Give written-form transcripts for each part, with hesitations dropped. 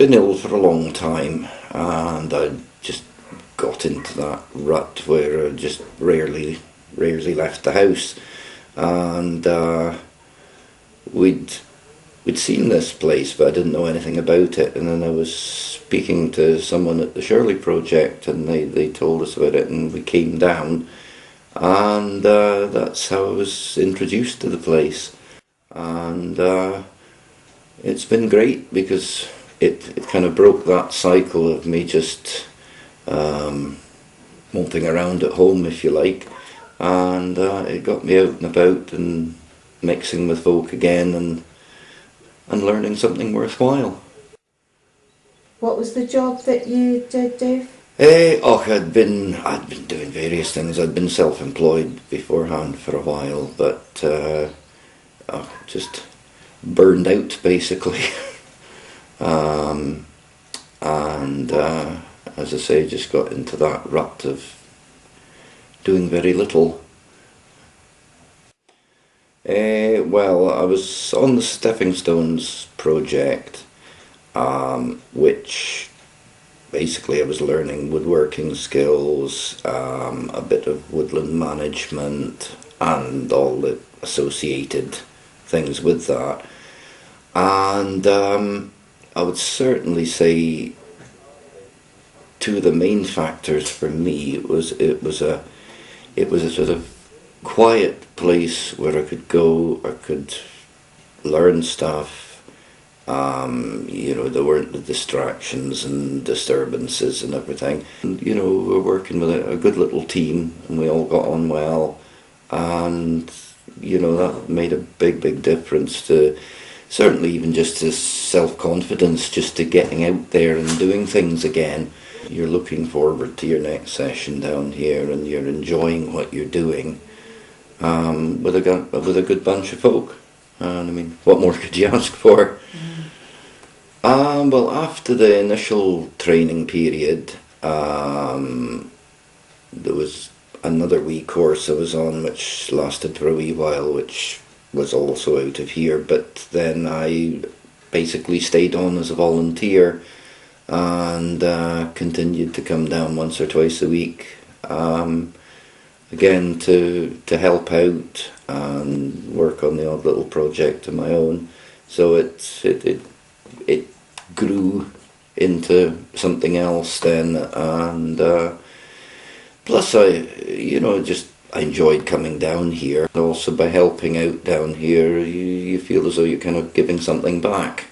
been ill for a long time, and I just got into that rut where I just rarely left the house. And we'd seen this place, but I didn't know anything about it. And then I was speaking to someone at the Shirley Project, and they told us about it, and we came down, and that's how I was introduced to the place. And it's been great because it kind of broke that cycle of me just moping around at home, if you like, and it got me out and about and mixing with folk again and learning something worthwhile. What was the job that you did, Dave? I'd been doing various things. I'd been self-employed beforehand for a while, but just burned out basically. And as I say, just got into that rut of doing very little. Well, I was on the Stepping Stones project, which basically I was learning woodworking skills, a bit of woodland management, and all the associated things with that. And I would certainly say two of the main factors for me it was a sort of quiet place where I could go, I could learn stuff. There weren't the distractions and disturbances and everything. And, we were working with a good little team, and we all got on well, and that made a big difference to certainly even just to self-confidence, just to getting out there and doing things again. You're looking forward to your next session down here, and you're enjoying what you're doing with a good bunch of folk. And I mean, what more could you ask for? Well, after the initial training period, there was another wee course I was on which lasted for a wee while, which was also out of here, but then I basically stayed on as a volunteer and continued to come down once or twice a week, again to help out and work on the odd little project of my own. So it grew into something else then, and plus I enjoyed coming down here. Also, by helping out down here, you feel as though you're kind of giving something back,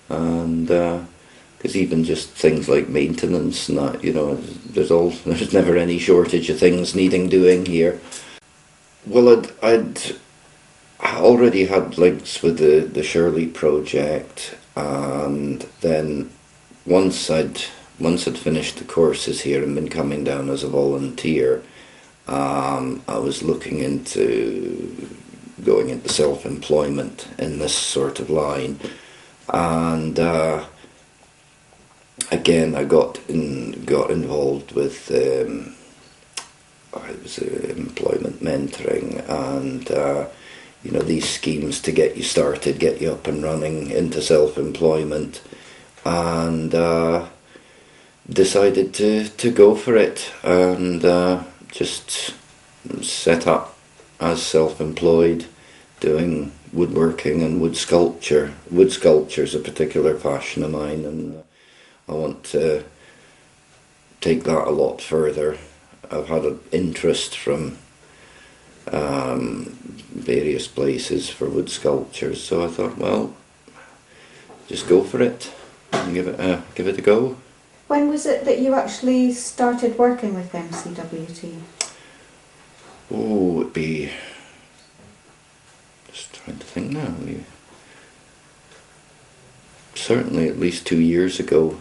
and because even just things like maintenance and that, there's never any shortage of things needing doing here. Well, I'd already had links with the Shirley Project, and then once I'd finished the courses here and been coming down as a volunteer, I was looking into going into self-employment in this sort of line, and again I got involved with employment mentoring and these schemes to get you started, get you up and running into self-employment, and decided to go for it, and just set up as self-employed, doing woodworking and wood sculpture. Wood sculpture is a particular passion of mine, and I want to take that a lot further. I've had an interest from various places for wood sculptures, so I thought, well, just go for it and give it a go. When was it that you actually started working with MCWT? Oh, it'd be, just trying to think now, certainly at least 2 years ago.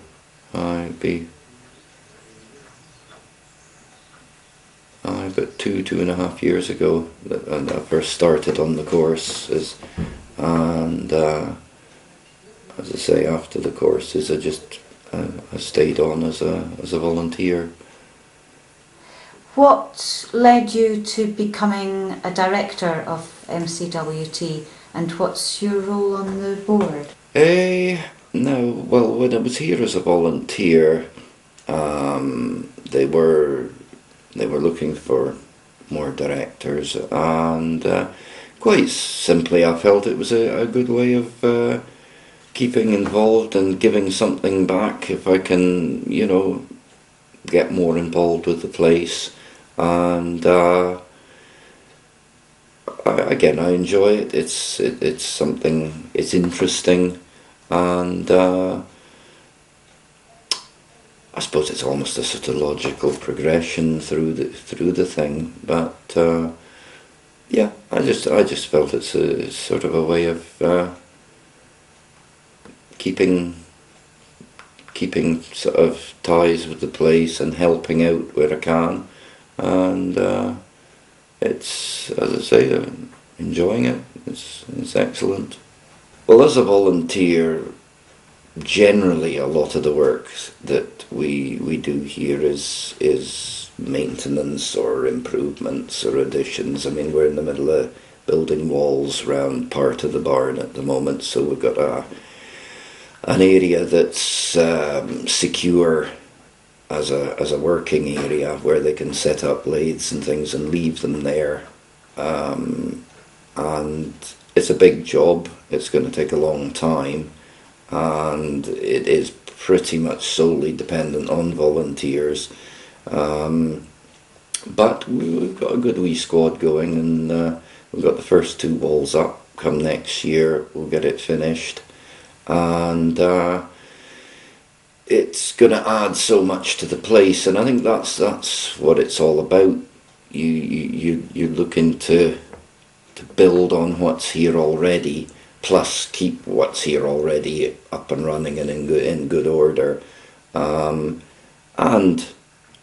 It'd be about 2.5 years ago that I first started on the courses, and as I say, after the courses I stayed on as a volunteer. What led you to becoming a director of MCWT, and what's your role on the board? No, well, when I was here as a volunteer, they were looking for more directors, and quite simply, I felt it was a good way of keeping involved and giving something back if I can, get more involved with the place. And again, I enjoy it. It's something. It's interesting, and I suppose it's almost a sort of logical progression through the thing. But yeah, I just felt it's a sort of a way of keeping sort of ties with the place and helping out where I can, and it's, as I say, enjoying it. It's excellent. Well, as a volunteer, generally a lot of the work that we do here is maintenance or improvements or additions. I mean, we're in the middle of building walls around part of the barn at the moment, so we've got an area that's secure as a working area where they can set up lathes and things and leave them there. And it's a big job. It's going to take a long time, and it is pretty much solely dependent on volunteers. But we've got a good wee squad going, and we've got the first 2 walls up. Come next year, we'll get it finished, and it's going to add so much to the place. And I think that's what it's all about. You're looking to build on what's here already, plus keep what's here already up and running and in good order, and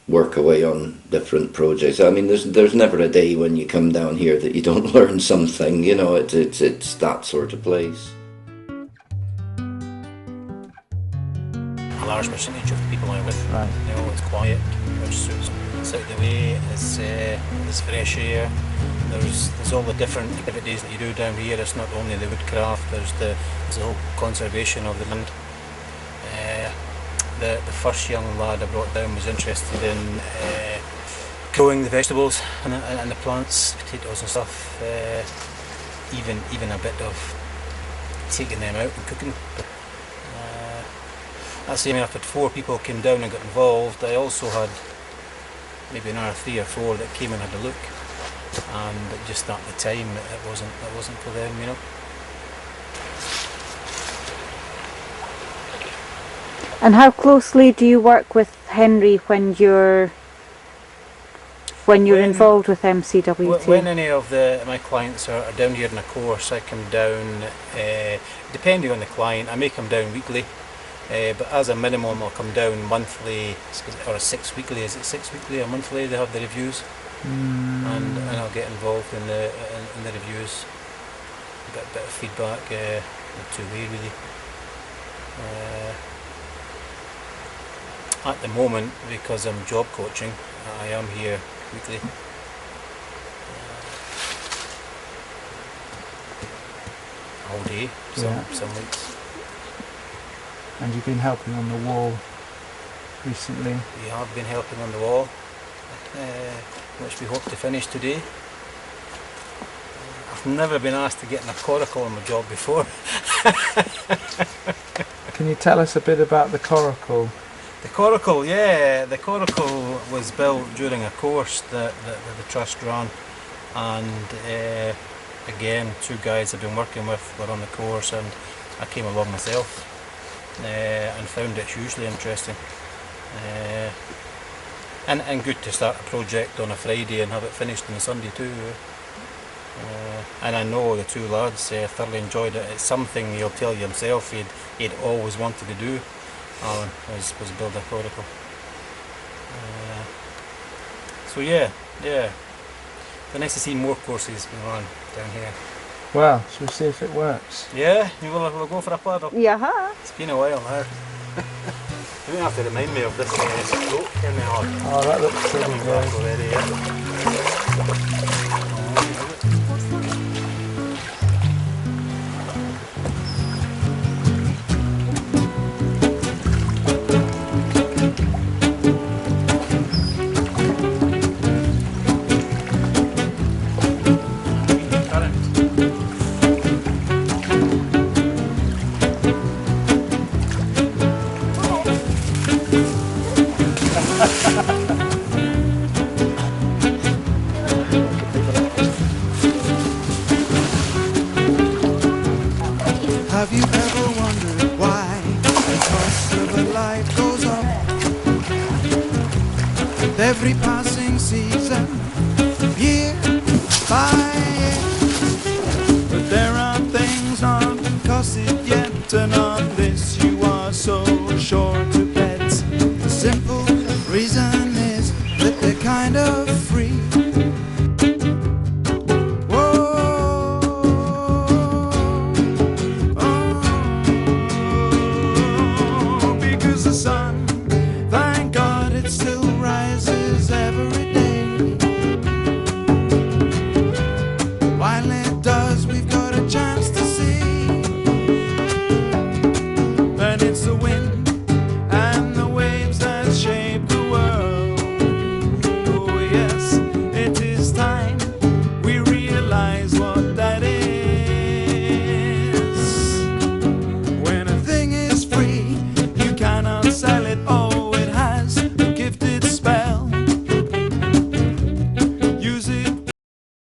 work away on different projects. I mean, there's never a day when you come down here that you don't learn something. It's that sort of place. A large percentage of the people I'm with, Right. it's quiet, which suits me. It's out of the way, it's fresh air. There's all the different activities that you do down here. It's not only the woodcraft, there's the whole conservation of the land. The first young lad I brought down was interested in growing the vegetables and the plants, potatoes and stuff, even a bit of taking them out and cooking. That's the, I've had 4 people came down and got involved. I also had maybe another 3 or 4 that came and had a look, and just at the time it wasn't for them, And how closely do you work with Henry when you're involved with MCWT? When any of my clients are down here in a course, I come down, depending on the client, I may come down weekly, but as a minimum I'll come down monthly, or 6 weekly. Is it 6 weekly or monthly they have the reviews? And I'll get involved in the reviews, get a bit of feedback, the 2-way really. At the moment, because I'm job coaching, I am here weekly. All day, some weeks. And you've been helping on the wall recently. We have been helping on the wall, which we hope to finish today. I've never been asked to get in a coracle on my job before. Can you tell us a bit about the coracle? The coracle, yeah, the coracle was built during a course that the trust ran, and again, 2 guys I've been working with were on the course, and I came along myself and found it hugely interesting, and good to start a project on a Friday and have it finished on a Sunday too. And I know the 2 lads thoroughly enjoyed it. It's something he'll tell you himself he'd always wanted to do. Alan was build a coracle. So yeah, it's nice to see more courses going on down here. Well, shall we see if it works? Yeah, we'll go for a paddle. Yeah. It's been a while now. You don't have to remind me of this float in the hall. Oh, that looks pretty Coming good. back already, yeah. Have you ever wondered why the cost of a life goes up with every passing season, year by year? But there are things not costed yet, and on this you are so sure to bet. The simple reason is that they're kind of free. The sun, thank God it's still